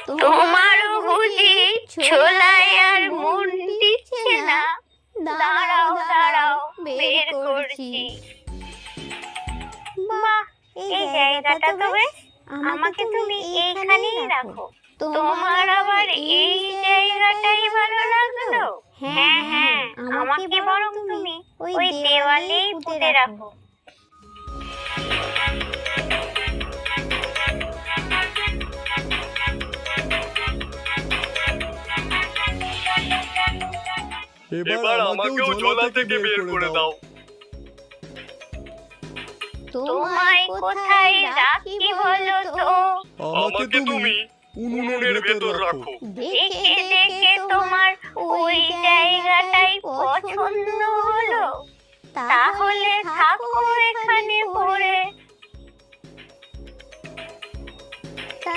তোমারও বুঝি ছোলায় আর মন দিচ্ছে না? দাঁড়াও দাঁড়াও, বের করছি। বাহ, এই জায়গাটা তো বেশ। আমাকে তুমি এইখানেই রাখো। তোমার আবার এই জায়গাটাই ভালো লাগলো? হ্যাঁ হ্যাঁ, আমাকে বরং তুমি ওই দেওয়ালেই পুঁতে রাখো। এবার আমাকেও ঝোলা থেকে বের করে দাও। তোমায় কোথায় রাখি বলো তো? আমাকে তুমি উনুনের ভেতর রাখো। দেখে দেখে তোমার ওই জায়গাটাই পছন্দ হলো? তাহলে থাকো এখানে পড়ে।